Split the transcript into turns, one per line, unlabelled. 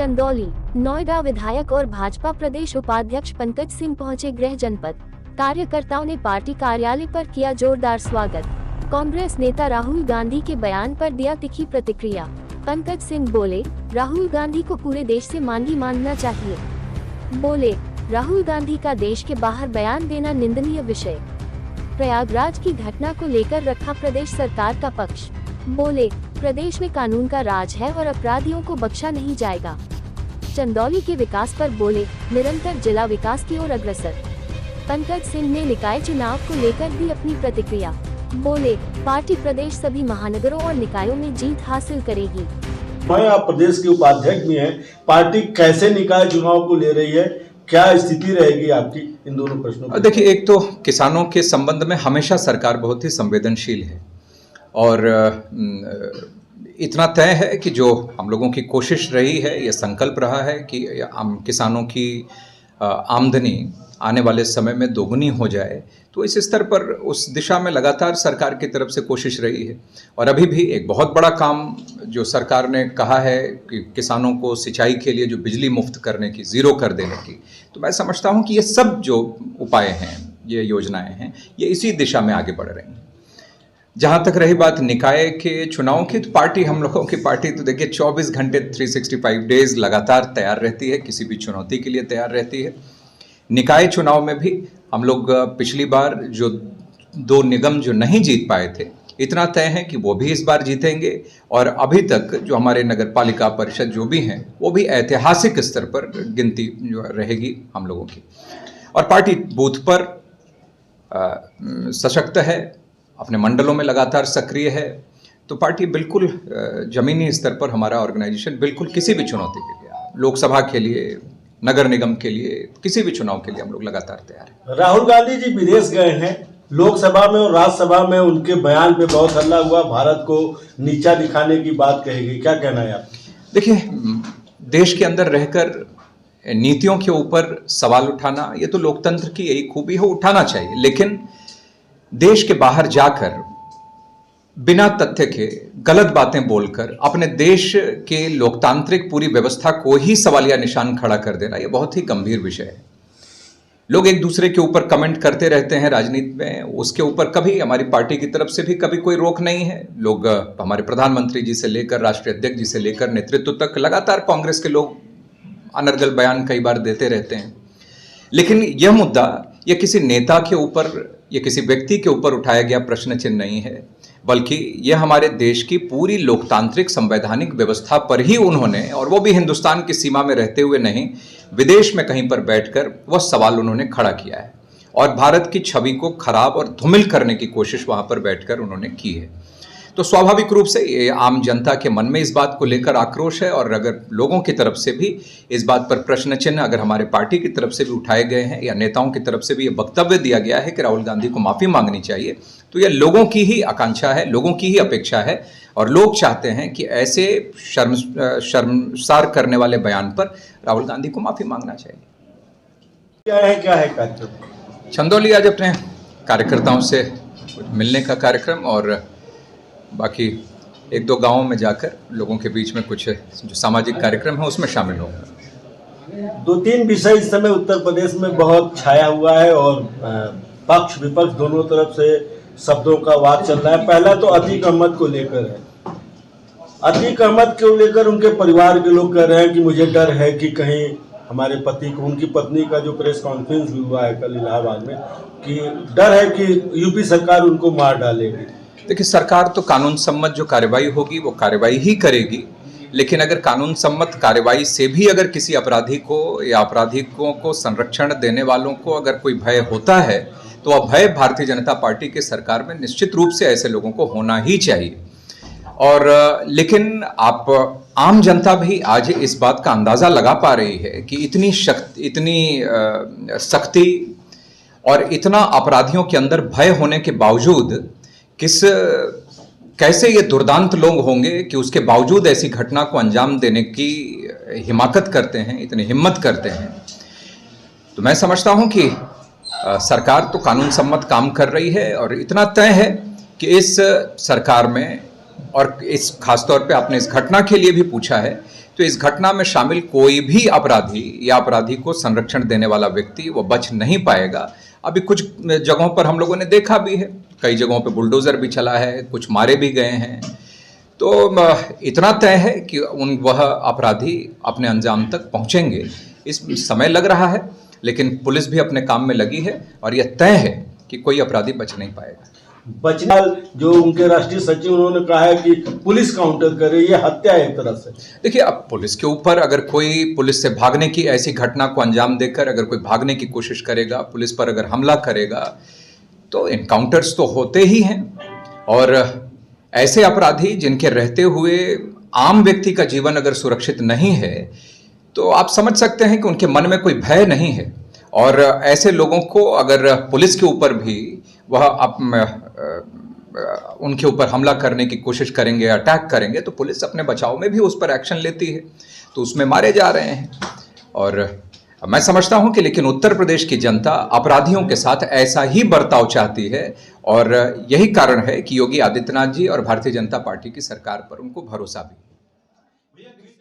चंदौली, नोएडा विधायक और भाजपा प्रदेश उपाध्यक्ष पंकज सिंह पहुंचे गृह जनपद। कार्यकर्ताओं ने पार्टी कार्यालय पर किया जोरदार स्वागत। कांग्रेस नेता राहुल गांधी के बयान पर दिया तीखी प्रतिक्रिया। पंकज सिंह बोले, राहुल गांधी को पूरे देश से मांगी मानना चाहिए। बोले, राहुल गांधी का देश के बाहर बयान देना निंदनीय विषय। प्रयागराज की घटना को लेकर रखा प्रदेश सरकार का पक्ष। बोले, प्रदेश में कानून का राज है और अपराधियों को बख्शा नहीं जाएगा। चंदौली के विकास पर बोले, निरंतर जिला विकास की ओर अग्रसर। पंकज सिंह ने निकाय चुनाव को लेकर दी अपनी प्रतिक्रिया। बोले, पार्टी प्रदेश सभी महानगरों और निकायों में जीत हासिल करेगी।
आप प्रदेश के उपाध्यक्ष भी हैं, पार्टी कैसे निकाय चुनाव को ले रही है, क्या स्थिति रहेगी आपकी इन दोनों प्रश्नों पर?
देखिए, एक तो किसानों के संबंध में हमेशा सरकार बहुत ही संवेदनशील है और इतना तय है कि जो हम लोगों की कोशिश रही है, ये संकल्प रहा है कि किसानों की आमदनी आने वाले समय में दोगुनी हो जाए। तो इस स्तर पर उस दिशा में लगातार सरकार की तरफ से कोशिश रही है और अभी भी एक बहुत बड़ा काम जो सरकार ने कहा है कि किसानों को सिंचाई के लिए जो बिजली मुफ्त करने की, ज़ीरो कर देने की, तो मैं समझता हूँ कि ये सब जो उपाय हैं, ये योजनाएं हैं, ये इसी दिशा में आगे बढ़ रही हैं। जहाँ तक रही बात निकाय के चुनाव की, तो पार्टी, हम लोगों की पार्टी तो देखिए 24 घंटे 365 डेज लगातार तैयार रहती है, किसी भी चुनौती के लिए तैयार रहती है। निकाय चुनाव में भी हम लोग पिछली बार जो 2 निगम जो नहीं जीत पाए थे, इतना तय है कि वो भी इस बार जीतेंगे और अभी तक जो हमारे नगर पालिका परिषद जो भी हैं, वो भी ऐतिहासिक स्तर पर गिनती जो रहेगी हम लोगों की। और पार्टी बूथ पर सशक्त है, अपने मंडलों में लगातार सक्रिय है। तो पार्टी बिल्कुल जमीनी स्तर पर हमारा ऑर्गेनाइजेशन बिल्कुल किसी भी चुनौती के लिए, लोकसभा के लिए, नगर निगम के लिए, किसी भी चुनाव के लिए हम लोग लगातार तैयार हैं।
राहुल गांधी जी विदेश गए हैं, लोकसभा में और राज्यसभा में उनके बयान पे बहुत हल्ला हुआ, भारत को नीचा दिखाने की बात कही गई, क्या कहना है आपका?
देखिए, देश के अंदर रहकर नीतियों के ऊपर सवाल उठाना, ये तो लोकतंत्र की यही खूबी है, उठाना चाहिए। लेकिन देश के बाहर जाकर बिना तथ्य के गलत बातें बोलकर अपने देश के लोकतांत्रिक पूरी व्यवस्था को ही सवालिया निशान खड़ा कर देना, ये बहुत ही गंभीर विषय है। लोग एक दूसरे के ऊपर कमेंट करते रहते हैं राजनीति में, उसके ऊपर कभी हमारी पार्टी की तरफ से भी कभी कोई रोक नहीं है। लोग, हमारे प्रधानमंत्री जी से लेकर राष्ट्रीय अध्यक्ष जी से लेकर नेतृत्व तक लगातार कांग्रेस के लोग अनर्गल बयान कई बार देते रहते हैं। लेकिन यह मुद्दा यह किसी नेता के ऊपर या किसी व्यक्ति के ऊपर उठाया गया प्रश्न चिन्ह नहीं है, बल्कि यह हमारे देश की पूरी लोकतांत्रिक संवैधानिक व्यवस्था पर ही उन्होंने, और वो भी हिंदुस्तान की सीमा में रहते हुए नहीं, विदेश में कहीं पर बैठकर वह सवाल उन्होंने खड़ा किया है और भारत की छवि को खराब और धूमिल करने की कोशिश वहां पर बैठकर उन्होंने की है। तो स्वाभाविक रूप से ये आम जनता के मन में इस बात को लेकर आक्रोश है और अगर लोगों की तरफ से भी इस बात पर प्रश्न चिन्ह, अगर हमारे पार्टी की तरफ से भी उठाए गए हैं या नेताओं की तरफ से भी ये वक्तव्य दिया गया है कि राहुल गांधी को माफ़ी मांगनी चाहिए, तो यह लोगों की ही आकांक्षा है, लोगों की ही अपेक्षा है और लोग चाहते हैं कि ऐसे शर्मसार करने वाले बयान पर राहुल गांधी को माफ़ी मांगना चाहिए।
क्या है कार्यक्रम?
चंदौली आज अपने कार्यकर्ताओं से मिलने का कार्यक्रम और बाकी 1-2 गांवों में जाकर लोगों के बीच में कुछ जो सामाजिक कार्यक्रम है उसमें शामिल होगा।
2-3 विषय इस समय उत्तर प्रदेश में बहुत छाया हुआ है और पक्ष विपक्ष दोनों तरफ से शब्दों का वाद चल रहा है। पहला तो अतीक अहमद को लेकर है। अतीक अहमद को लेकर उनके परिवार के लोग कह रहे हैं कि मुझे डर है कि कहीं हमारे पति को, उनकी पत्नी का जो प्रेस कॉन्फ्रेंस भी हुआ है कल इलाहाबाद में, कि डर है कि यूपी सरकार उनको मार डालेगी।
देखिए, सरकार तो कानून सम्मत जो कार्रवाई होगी वो कार्रवाई ही करेगी, लेकिन अगर कानून सम्मत कार्रवाई से भी अगर किसी अपराधी को या आपराधिकों को संरक्षण देने वालों को अगर कोई भय होता है, तो वह भय भारतीय जनता पार्टी की सरकार में निश्चित रूप से ऐसे लोगों को होना ही चाहिए। और लेकिन आप आम जनता भी आज इस बात का अंदाज़ा लगा पा रही है कि इतनी सख्ती और इतना अपराधियों के अंदर भय होने के बावजूद कैसे ये दुर्दांत लोग होंगे कि उसके बावजूद ऐसी घटना को अंजाम देने की हिमाकत करते हैं, इतनी हिम्मत करते हैं। तो मैं समझता हूं कि सरकार तो कानून सम्मत काम कर रही है और इतना तय है कि इस सरकार में, और इस खासतौर पे आपने इस घटना के लिए भी पूछा है तो इस घटना में शामिल कोई भी अपराधी या अपराधी को संरक्षण देने वाला व्यक्ति वो बच नहीं पाएगा। अभी कुछ जगहों पर हम लोगों ने देखा भी है, कई जगहों पे बुलडोजर भी चला है, कुछ मारे भी गए हैं। तो इतना तय है कि वह अपराधी अपने अंजाम तक पहुंचेंगे। इस समय लग रहा है, लेकिन पुलिस भी अपने काम में लगी है और यह तय है कि कोई अपराधी बच नहीं पाएगा।
बचना जो उनके राष्ट्रीय सचिव उन्होंने कहा है कि पुलिस काउंटर करे, ये हत्या है एक तरह से। देखिए,
अब पुलिस के ऊपर अगर कोई पुलिस से भागने की ऐसी घटना को अंजाम देकर अगर कोई भागने की कोशिश करेगा, पुलिस पर अगर हमला करेगा, तो एनकाउंटर्स तो होते ही हैं। और ऐसे अपराधी जिनके रहते हुए आम व्यक्ति का जीवन अगर सुरक्षित नहीं है, तो आप समझ सकते हैं कि उनके मन में कोई भय नहीं है। और ऐसे लोगों को अगर पुलिस के ऊपर भी वह उनके ऊपर हमला करने की कोशिश करेंगे, अटैक करेंगे, तो पुलिस अपने बचाव में भी उस पर एक्शन लेती है, तो उसमें मारे जा रहे हैं। और मैं समझता हूं कि लेकिन उत्तर प्रदेश की जनता अपराधियों के साथ ऐसा ही बर्ताव चाहती है, और यही कारण है कि योगी आदित्यनाथ जी और भारतीय जनता पार्टी की सरकार पर उनको भरोसा भी।